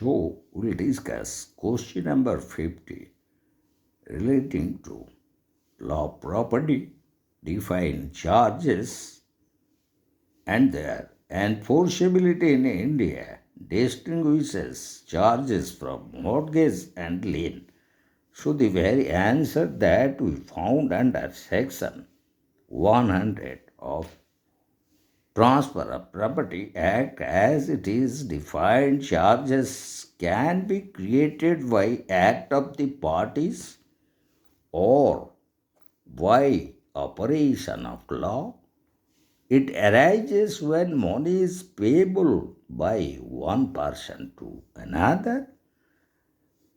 So, we'll discuss question number 50 relating to law property, define charges and their enforceability in India, distinguishes charges from mortgage and lien. So, the very answer that we found under section 100 of Transfer of Property Act as it is defined, charges can be created by act of the parties or by operation of law. It arises when money is payable by one person to another.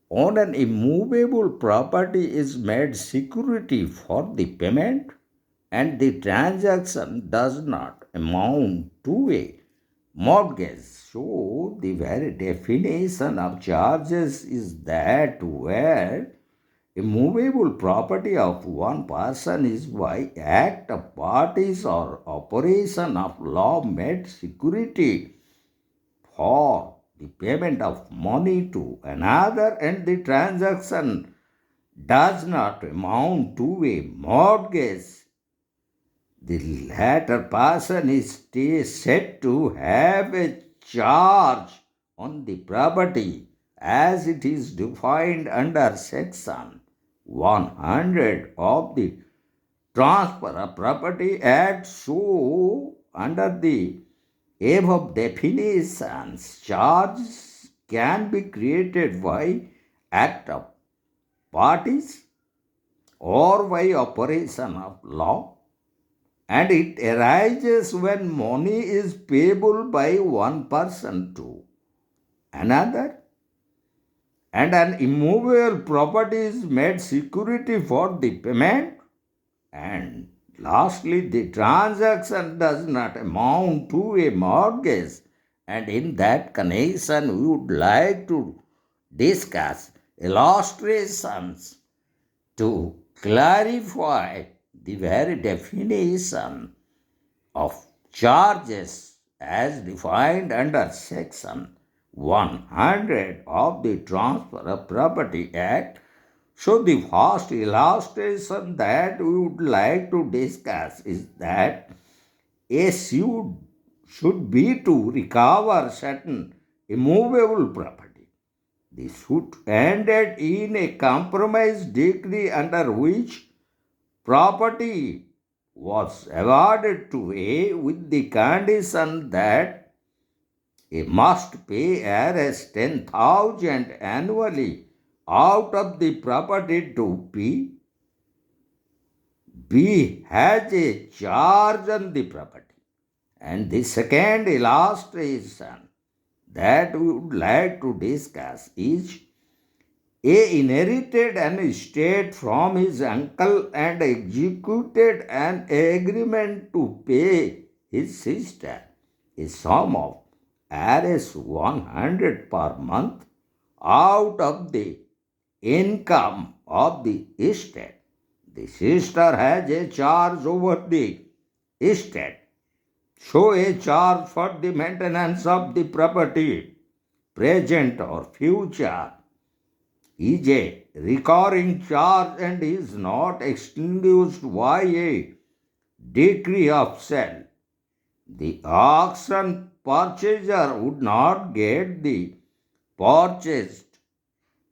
On an immovable property is made security for the payment and the transaction does not amount to a mortgage. So, the very definition of charges is that where immovable property of one person is by act of parties or operation of law made security for the payment of money to another and the transaction does not amount to a mortgage, the latter person is said to have a charge on the property as it is defined under section 100 of the Transfer of Property Act. So, under the above definitions, charges can be created by act of parties or by operation of law, and it arises when money is payable by one person to another, and an immovable property is made security for the payment, and lastly, the transaction does not amount to a mortgage. And in that connection, we would like to discuss illustrations to clarify the very definition of charges as defined under section 100 of the Transfer of Property Act. So, the first illustration that we would like to discuss is that a suit should be to recover certain immovable property. The suit ended in a compromise decree under which property was awarded to A with the condition that A must pay Rs 10,000 annually out of the property to B. B has a charge on the property. And the second illustration that we would like to discuss is A inherited an estate from his uncle and executed an agreement to pay his sister a sum of Rs 100 per month out of the income of the estate. The sister has a charge over the estate. So a charge for the maintenance of the property, present or future, is a recurring charge and is not extinguished by a decree of sale. The auction purchaser would not get the purchased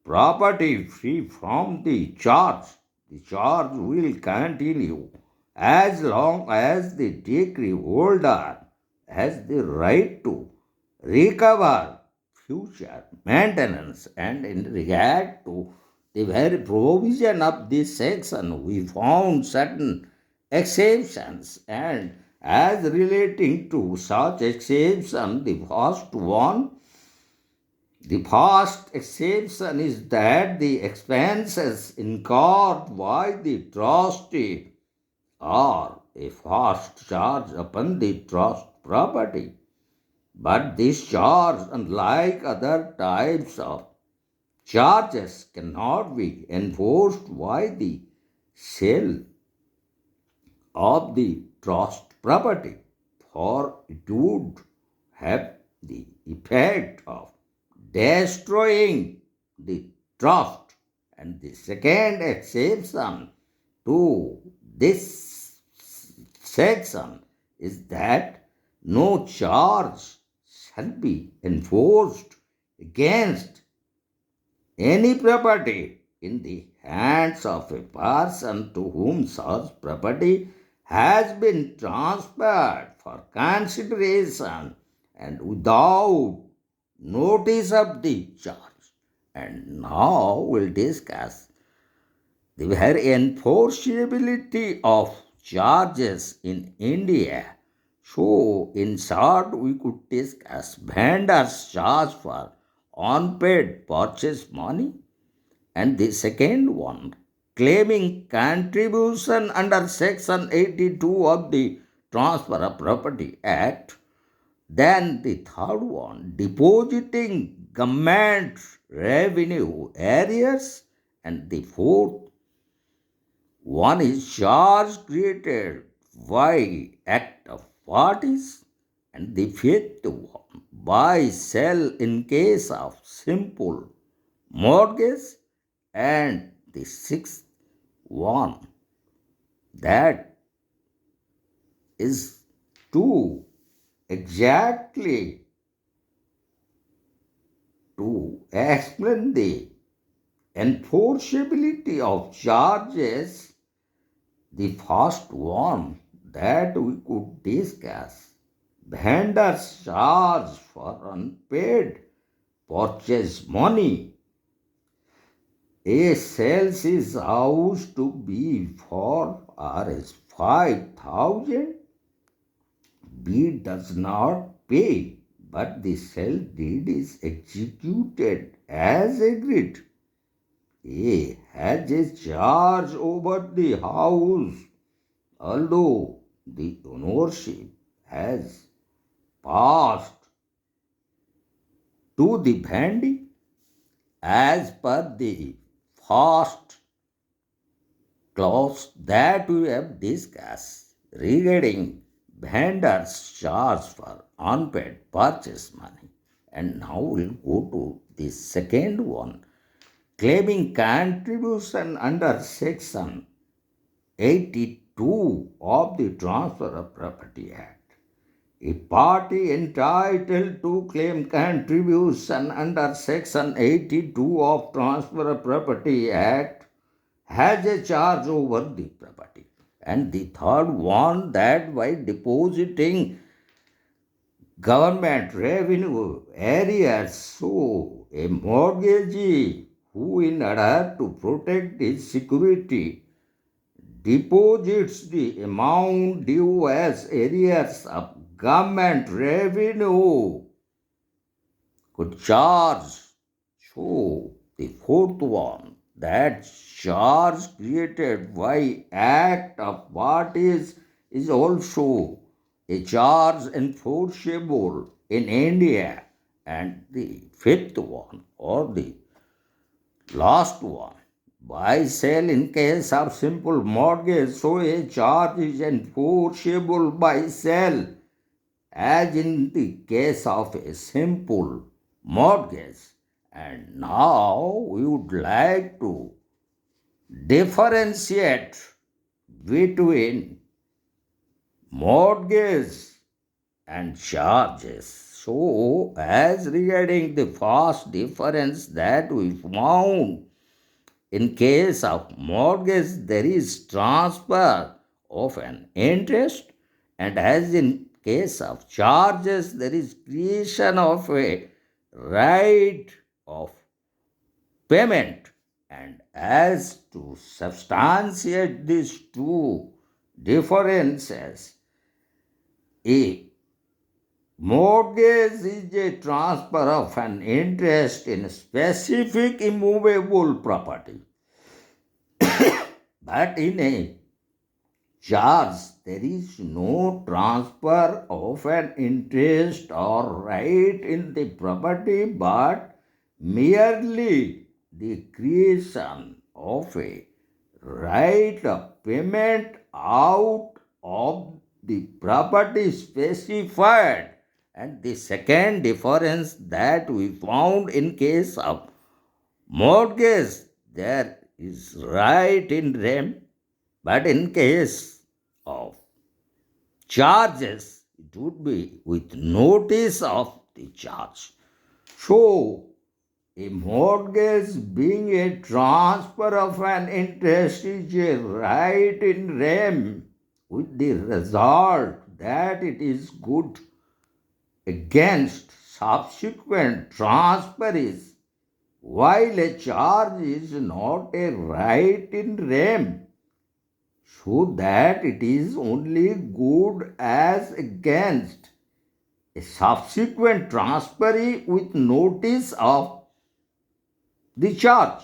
property free from the charge. The charge will continue as long as the decree holder has the right to recover future maintenance. And in regard to the very provision of this section, we found certain exceptions, and as relating to such exception, the first exception is that the expenses incurred by the trustee are a first charge upon the trust property. But this charge, unlike other types of charges, cannot be enforced by the sale of the trust property, for it would have the effect of destroying the trust. And the second exception to this section is that no charge shall be enforced against any property in the hands of a person to whom such property has been transferred for consideration and without notice of the charge. And now we'll discuss the very enforceability of charges in India. So, in short, we could discuss vendors charge for unpaid purchase money, and the second one, claiming contribution under Section 82 of the Transfer of Property Act. Then the third one, depositing government revenue areas. And the fourth one is charge created by act of parties. And the fifth one, buy, sell in case of simple mortgage. And the sixth one, that is to exactly to explain the enforceability of charges. The first one that we could discuss, vendors charge for unpaid purchase money. A sales is house to be for Rs 5,000. B does not pay, but the sale deed is executed as agreed. A has a charge over the house, although the ownership has passed to the vendee. As per the first clause that we have discussed regarding vendor's charge for unpaid purchase money. And now we'll go to the second one, claiming contribution under Section 82 of the Transfer of Property Act. A party entitled to claim contribution under Section 82 of Transfer of Property Act has a charge over the property. And the third one, that by depositing government revenue areas, so a mortgagee who, in order to protect his security, deposits the amount due as arrears of government revenue could charge. So, the fourth one, that charge created by act of parties is also a charge enforceable in India. And the fifth one, or the last one, buy sell in case of simple mortgage, so a charge is enforceable by sell as in the case of a simple mortgage. And now we would like to differentiate between mortgage and charges. So, as regarding the first difference that we found, in case of mortgage, there is transfer of an interest, and as in case of charges, there is creation of a right of payment. And as to substantiate these two differences, a mortgage is a transfer of an interest in specific immovable property. But in a charge, there is no transfer of an interest or right in the property, but merely the creation of a right of payment out of the property specified And the second difference that we found in case of mortgage, there is right in rem, but in case of charges, it would be with notice of the charge. So, a mortgage being a transfer of an interest is a right in rem, with the result that it is good against subsequent transferees, while a charge is not a right in rem, so that it is only good as against a subsequent transferee with notice of the charge.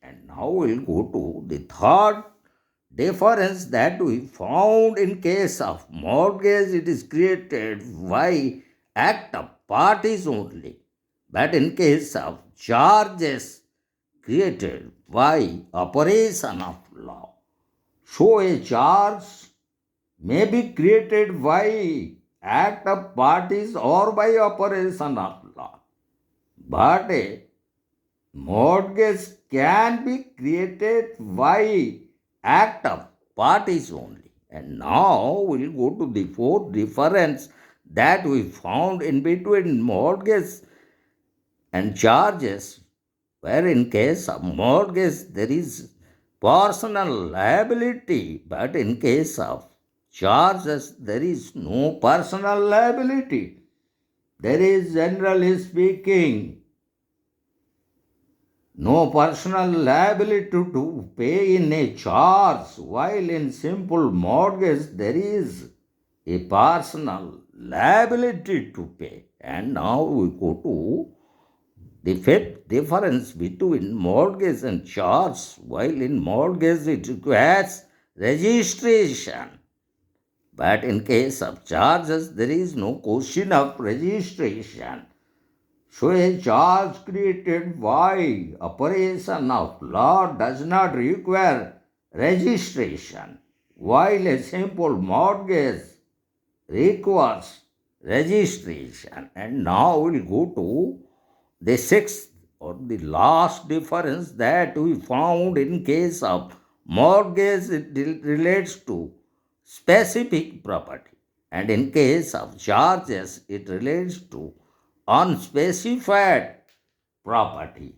And now we'll go to the third difference that we found in case of mortgage. It is created by act of parties only, but in case of charges, created by operation of law. So a charge may be created by act of parties or by operation of law, but a mortgage can be created by act of parties only. And now we'll go to the fourth difference that we found in between mortgage and charges, where in case of mortgage there is personal liability, but in case of charges there is no personal liability. There is, generally speaking, no personal liability to pay in a charge, while in simple mortgage there is a personal liability to pay. And now we go to the fifth difference between mortgage and charge. While in mortgage it requires registration, but in case of charges there is no question of registration. So a charge created by operation of law does not require registration, while a simple mortgage requires registration. And now we'll go to the sixth or the last difference that we found in case of mortgage. It relates to specific property, and in case of charges it relates to unspecified property.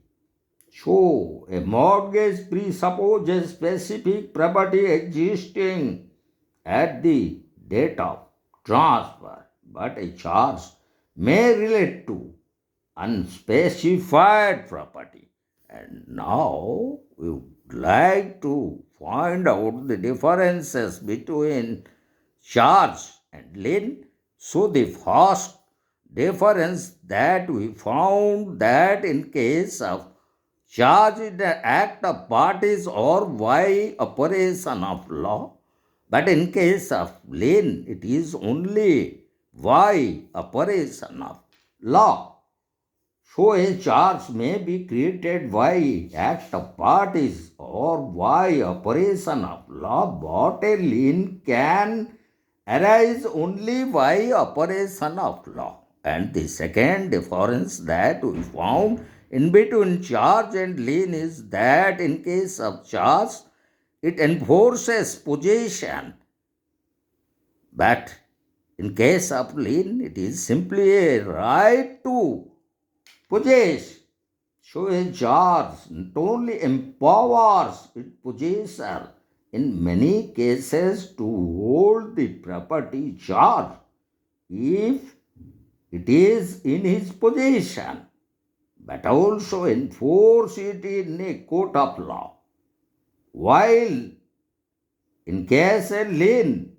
So, a mortgage presupposes specific property existing at the date of transfer, but a charge may relate to unspecified property. And now we would like to find out the differences between charge and lien. So the first difference that we found, that in case of charge is the act of parties or by operation of law, but in case of lien it is only by operation of law. So a charge may be created by act of parties or by operation of law, but a lien can arise only by operation of law. And the second difference that we found in between charge and lien is that in case of charge, it enforces possession, but in case of lien, it is simply a right to possess. So a charge not only empowers its possessor in many cases to hold the property charge if it is in his possession, but also enforce it in a court of law. While in case a lien,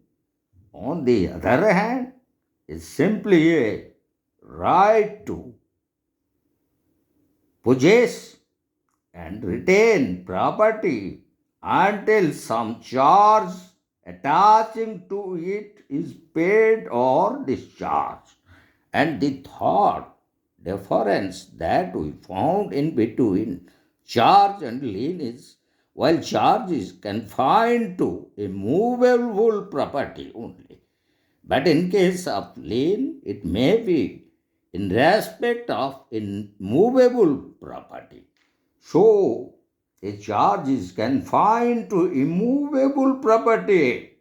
on the other hand, is simply a right to possess and retain property until some charge attaching to it is paid or discharged. And the third difference that we found in between charge and lien is, while charge is confined to a movable property only, But in case of lien, it may be in respect of immovable property. So, a charge is confined to immovable property.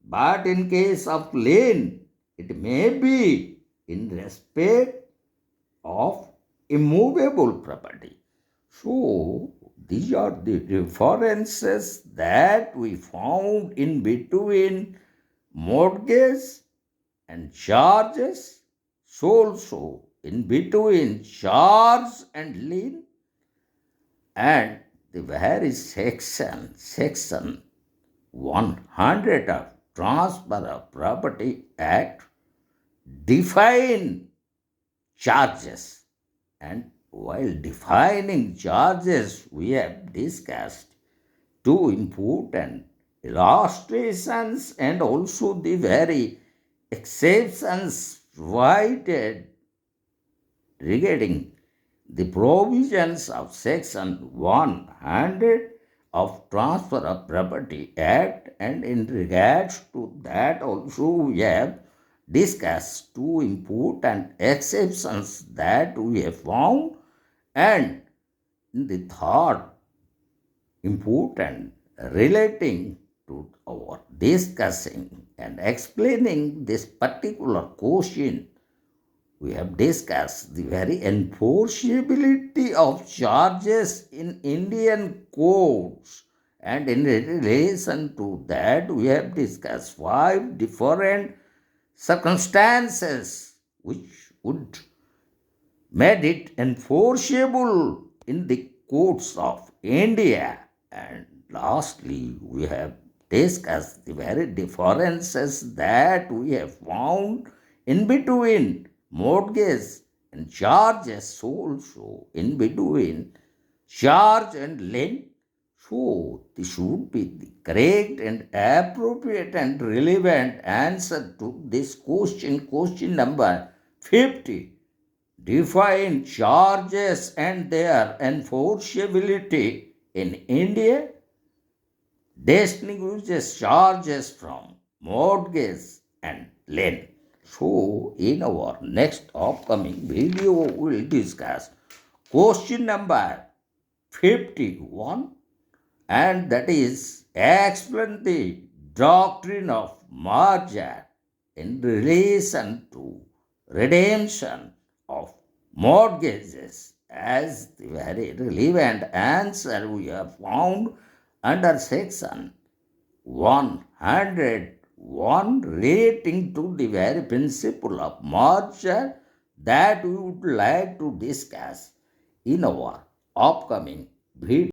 But in case of lien, it may be in respect of immovable property. So, these are the differences that we found in between mortgage and charges. So also in between charge and lien, and the very section 100 of Transfer of Property Act define charges. And while defining charges, we have discussed two important illustrations and also the very exceptions provided regarding the provisions of Section 100 of Transfer of Property Act, and in regards to that also we have discussed two important exceptions that we have found, and in the third important relating to our discussing and explaining this particular question, we have discussed the very enforceability of charges in Indian courts, and in relation to that we have discussed five different circumstances which would made it enforceable in the courts of India. And lastly, we have discussed the very differences that we have found in between mortgage and charges, also in between charge and lien. So, this should be the correct and appropriate and relevant answer to this question, question number 50. Define charges and their enforceability in India. Distinguishes charges from mortgage and lien. So, in our next upcoming video, we will discuss question number 51, and that is explain the doctrine of merger in relation to redemption of mortgages, as the very relevant answer we have found under section 101 relating to the very principle of merger that we would like to discuss in our upcoming video.